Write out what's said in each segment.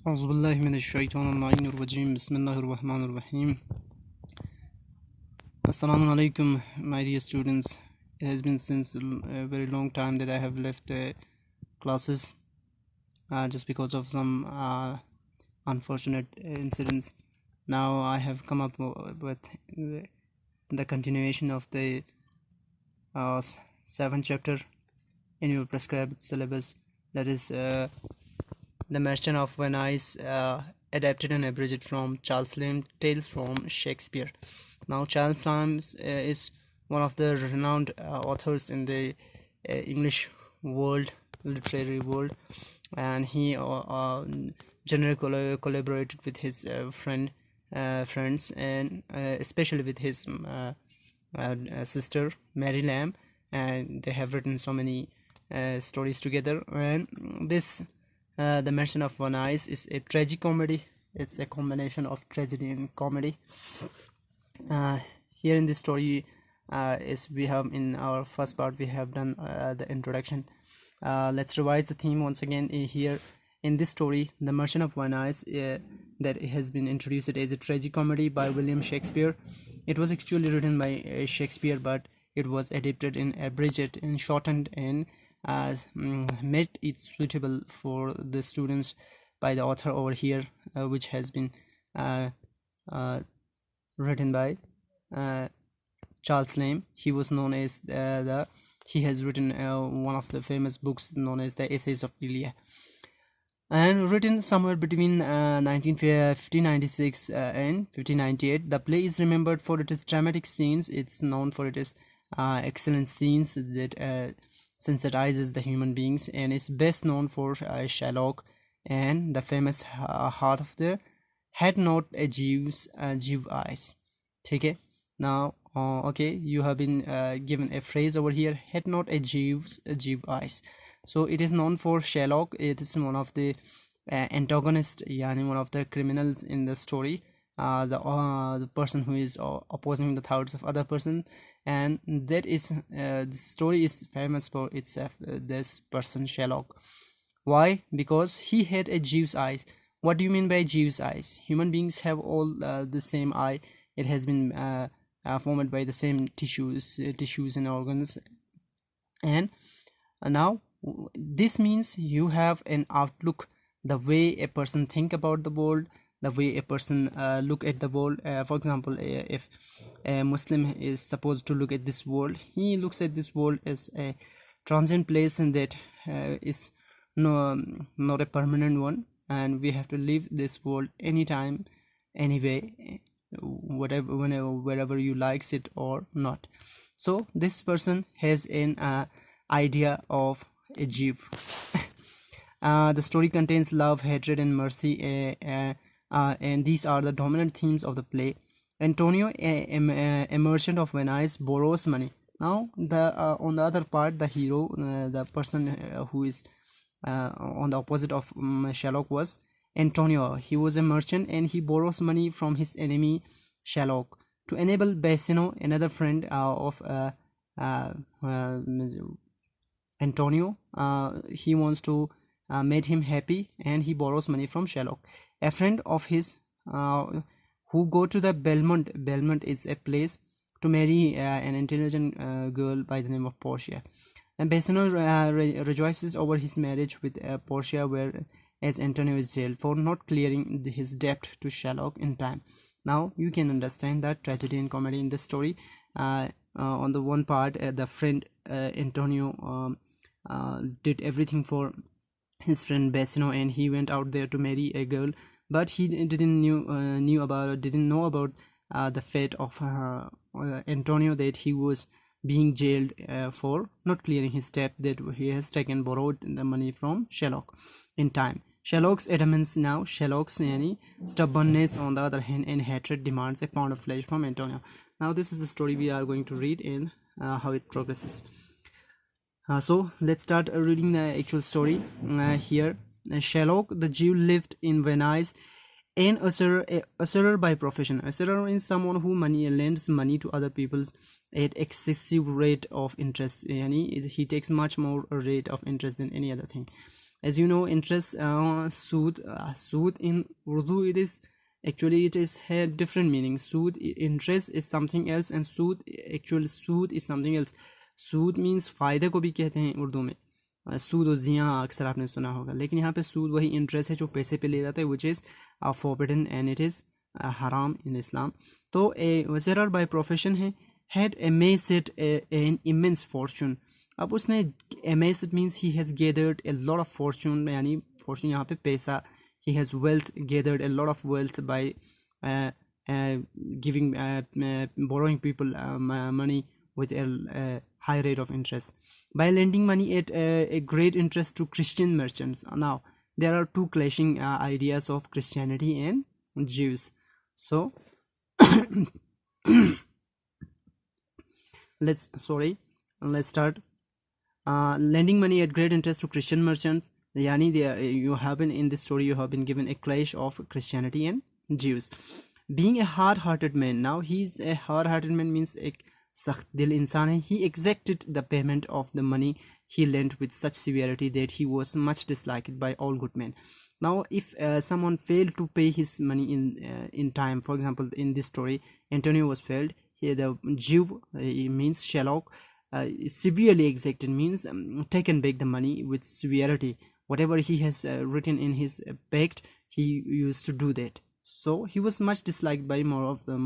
أعوذ بالله من الشيطان اللعين الرجيم بسم الله الرحمن الرحيم. Assalamu alaikum, my dear students. It has been since a very long time that I have left classes just because of some unfortunate incidents. Now I have come up with the continuation of the 7th chapter in your prescribed syllabus, that is The Merchant of Venice, adapted and abridged from Charles Lamb, Tales from Shakespeare. Now Charles Lamb is one of the renowned authors in the English world, literary world, and he generally collaborated with his friends, and especially with his sister Mary Lamb, and they have written so many stories together. And this The Merchant of Venice is a tragicomedy. It's a combination of tragedy and comedy. Here in this story, is we have in our first part we have done the introduction. Let's revise the theme once again. Here in this story, The Merchant of Venice, that has been introduced as a tragicomedy by William Shakespeare. It was actually written by Shakespeare, but it was adapted and abridged and shortened and made it suitable for the students by the author over here, which has been written by Charles Lamb. He was known as he has written one of the famous books known as the Essays of Elia, and written somewhere between 1596 and 1598. The play is remembered for its dramatic scenes. It's known for its excellent scenes that sensitizes the human beings, and is best known for Shylock and the famous heart of the had not a Jew's eyes. Okay, now okay, you have been given a phrase over here, had not a Jew's eyes. So it is known for Shylock. It is one of the antagonist, yani one of the criminals in the story, the person who is opposing the thoughts of other person, and that is the story is famous for itself, this person Shylock. Why? Because he had a Jew's eyes. What do you mean by Jew's eyes? Human beings have all the same eye. It has been formed by the same tissues and organs, and now this means you have an outlook, the way a person think about the world, the way a person look at the world. For example, if a Muslim is supposed to look at this world, he looks at this world as a transient place, and that is not a permanent one, and we have to leave this world anytime, anyway, whatever, whenever, wherever you likes it or not. So this person has an idea of a Jew. The story contains love, hatred, and mercy, and these are the dominant themes of the play. Antonio, a merchant of Venice, borrows money. Now, on the other part, the hero, the person who is on the opposite of Shylock, was Antonio. He was a merchant, and he borrows money from his enemy Shylock to enable Basino, another friend of Antonio. He wants to make him happy, and he borrows money from Shylock, a friend of his, who go to the Belmont. Belmont is a place to marry an intelligent girl by the name of Portia. And Basino rejoices over his marriage with Portia, whereas Antonio is jailed for not clearing his debt to Shylock in time. Now you can understand that tragedy and comedy in the story. On the one part, the friend Antonio did everything for his friend Basino, and he went out there to marry a girl, but he didn't know about the fate of Antonio, that he was being jailed for not clearing his debt, that he has borrowed the money from Shylock in time. Shylock's adamance, now Shylock's stubbornness on the other hand, and hatred, demands a pound of flesh from Antonio. Now this is the story we are going to read in how it progresses. So let's start reading the actual story. Here, Shylock the Jew lived in Venice, an usurer by profession. Usurer is someone who lends money to other people at excessive rate of interest. He takes much more rate of interest than any other thing. As you know, interest, sood in Urdu, it is actually, it is had different meanings. Sood, interest is something else, and sood, actually sood is something else. Sood means फ़ायदे को भी कहते हैं उर्दू में, सूद और ज़ियाँ अक्सर आपने सुना होगा, लेकिन यहाँ पे सूद वही इंटरेस्ट है जो पैसे पे ले जाता है, which is forbidden and it is हराम इन इस्लाम. तो ए वज़ीर बाय प्रोफेशन है, had amassed an immense fortune. अब उसने amassed means he has gathered a lot of fortune, यानी fortune यहाँ पे पैसा, he has wealth, gathered a lot of wealth by giving borrowing people money with a high rate of interest, by lending money at a great interest to Christian merchants. Now there are two clashing ideas of Christianity and Jews. So let's start. Lending money at great interest to Christian merchants, yani you have been, in this story you have been given a clash of Christianity and Jews. Being a hard-hearted man, now he's a hard-hearted man means एक सख्त दिल इंसान है. He exacted the payment of the money he lent with such severity that he was much disliked by all good men. Now if someone failed to pay his money in time, for example in this story Antonio was failed, here the Jew means Sherlock severely exacted means taken back the money with severity. Whatever he has written in his pact, he used to do that. So he was much disliked by more of the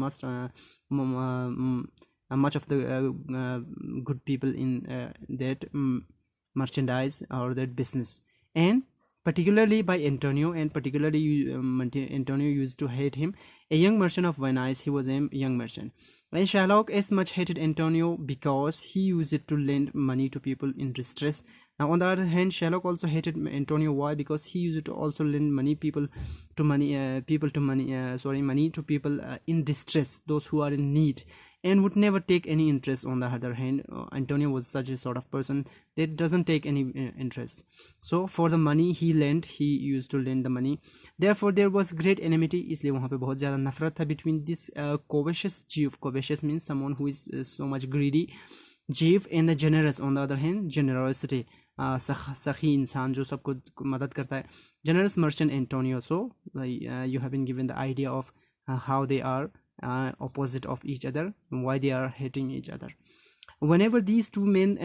much of the good people in that merchandise or that business, and particularly by Antonio, and particularly Antonio used to hate him. A young merchant of Venice, he was a young merchant, and Sherlock as much hated Antonio because he used it to lend money to people in distress. Now on the other hand, Sherlock also hated Antonio. Why? Because he used to also lend money to people in distress, those who are in need, and would never take any interest. On the other hand, Antonio was such a sort of person that doesn't take any interest. So for the money he lent, he used to lend the money. Therefore there was great enmity, इसलिए वहाँ पे बहुत ज़्यादा नफरत था between this covetous Jew. Covetous means someone who is so much greedy. Jew and the generous, on the other hand, generosity, सखी इंसान जो सबको मदद करता है. Generous merchant Antonio. So you have been given the idea of how they are opposite of each other, why they are hating each other. Whenever these two men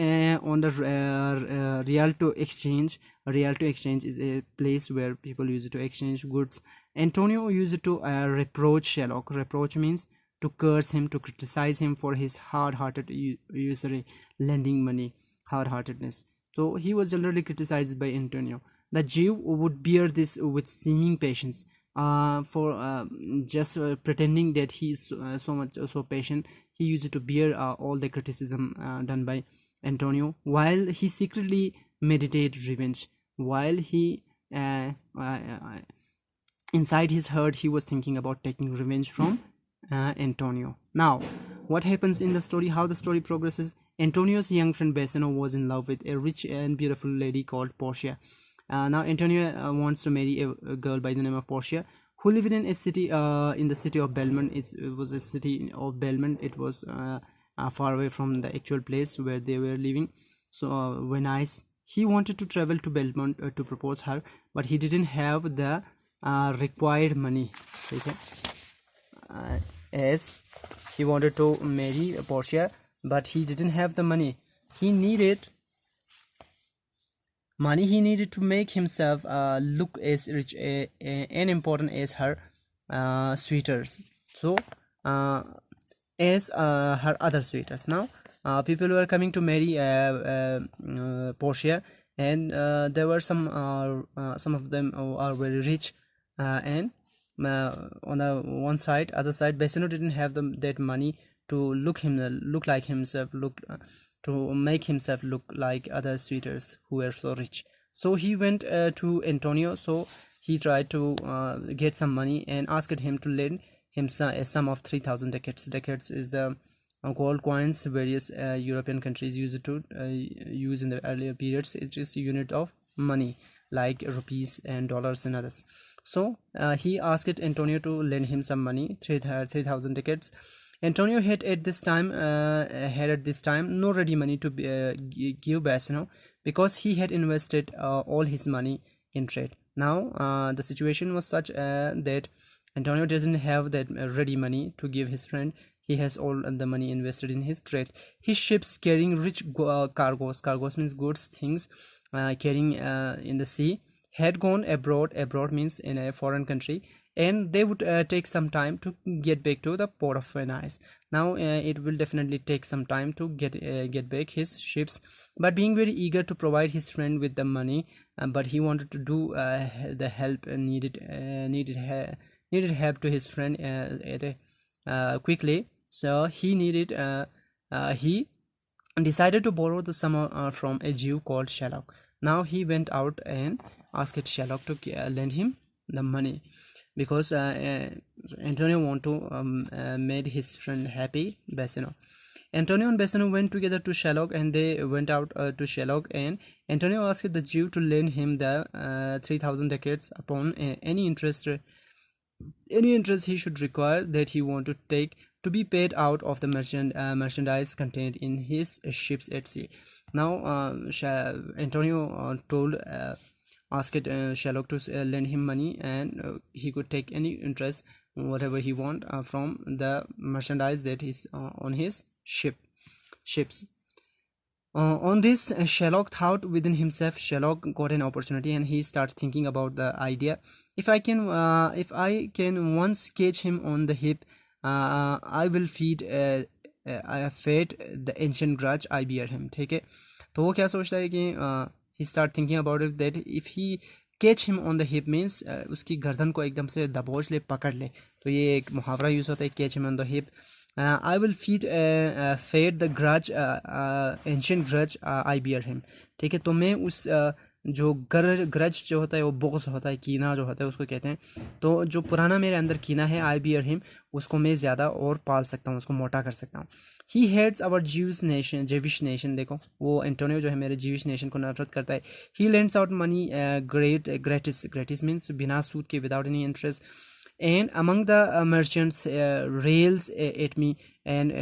on the Rialto exchange is a place where people use it to exchange goods, Antonio used to reproach Sherlock. Reproach means to curse him, to criticize him for his hard-hearted usury, lending money, hard-heartedness. So he was generally criticized by Antonio. The Jew would bear this with seeming patience, for just pretending that he is so patient. He used to bear all the criticism done by Antonio, while he secretly meditated revenge. While he inside his heart he was thinking about taking revenge from Antonio. Now what happens in the story, how the story progresses? Antonio's young friend Bassano was in love with a rich and beautiful lady called Portia. Now Antonio wants to marry a girl by the name of Portia, who lived in a city in the city of Belmont. It was a city of Belmont. It was far away from the actual place where they were living. So Venice. He wanted to travel to Belmont to propose her, but he didn't have the required money. Okay? As he wanted to marry Portia, but he didn't have the money. He needed money. He needed to make himself look as rich and important as her suitors. So as her other suitors. Now people were coming to marry Portia, and there were some of them are very rich, and on the one side, other side, Bassano didn't have that money to look like himself, to make himself look like other suitors who were so rich. So he went to Antonio. So he tried to get some money and asked him to lend him a sum of 3,000 ducats. Ducats is the gold coins various European countries used to use in the earlier periods. It is a unit of money like rupees and dollars and others. So he asked Antonio to lend him some money, 3,000 ducats. Antonio had at this time no ready money to give Bassano, because he had invested all his money in trade. Now the situation was such that Antonio doesn't have that ready money to give his friend. He has all the money invested in his trade. His ships carrying rich cargoes, cargoes means goods, things, carrying in the sea, had gone abroad. Abroad means in a foreign country, and they would take some time to get back to the port of Venice. Now it will definitely take some time to get back his ships, but being very eager to provide his friend with the money, but he wanted to do the help needed help to his friend quickly. So he decided to borrow the sum from a Jew called Shylock. Now he went out and asked Shylock to lend him the money, because Antonio want to made his friend happy, Bassano. Antonio and Bassano went together to Shylock, and they went out to Shylock, and Antonio asked the Jew to lend him the 3,000 ducats upon any interest he should require that he want to take to be paid out of the merchandise contained in his ships at sea. Now Antonio asked Shylock to lend him money, and he could take any interest whatever he want from the merchandise that is on his ships. On this, Shylock thought within himself. Shylock got an opportunity, and he started thinking about the idea. If I can once catch him on the hip, I will feed the ancient grudge I bear him. ठीक है, तो वो क्या सोचता है कि he start thinking about it that if he catch him on the hip means उसकी गर्दन को एकदम से दबोच ले, पकड़ ले. तो ये एक मुहावरा यूज़ होता है, catch him on the hip. I will fade the grudge, ancient grudge I bear him. ठीक है, तो मैं उस जो ग्रज जो होता है, वो बोझ होता है, कीना जो होता है उसको कहते हैं. तो जो पुराना मेरे अंदर कीना है, आई बियर हिम, उसको मैं ज़्यादा और पाल सकता हूँ, उसको मोटा कर सकता हूँ. ही हेड्स अवर जेविश नेशन. देखो, वो एंटोनियो जो है मेरे जीविश नेशन को नफरत करता है. ही लेंड्स आउट मनी ग्रेटिस मीन्स बिना सूद के, without any interest. And among the merchants rails at me, and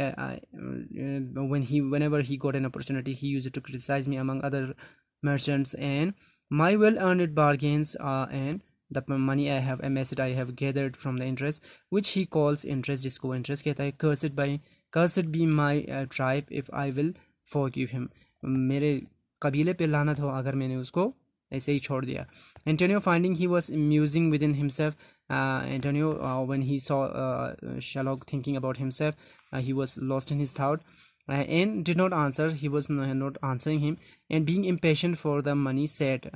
whenever he got an opportunity, he used to criticize me among other merchants and my well-earned bargains and the money I have amassed, I have gathered from the interest, which he calls interest, जिसको interest कहता है. Cursed be my tribe if I will forgive him. मेरे कबीले पे लानत हो अगर मैंने उसको ऐसे ही छोड़ दिया. Antonio, finding he was musing within himself, Antonio when he saw Shylock thinking about himself, he was lost in his thought and did not answer. He was not answering him, and being impatient for the money said,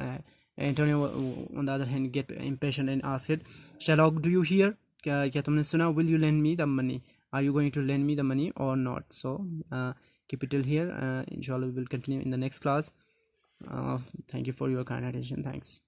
Antonio on the other hand get impatient and asked, Shylock, do you hear? क्या तुमने सुना? Will you lend me the money? Are you going to lend me the money or not? So keep it till here. Inshallah we will continue in the next class. Thank you for your kind attention. Thanks.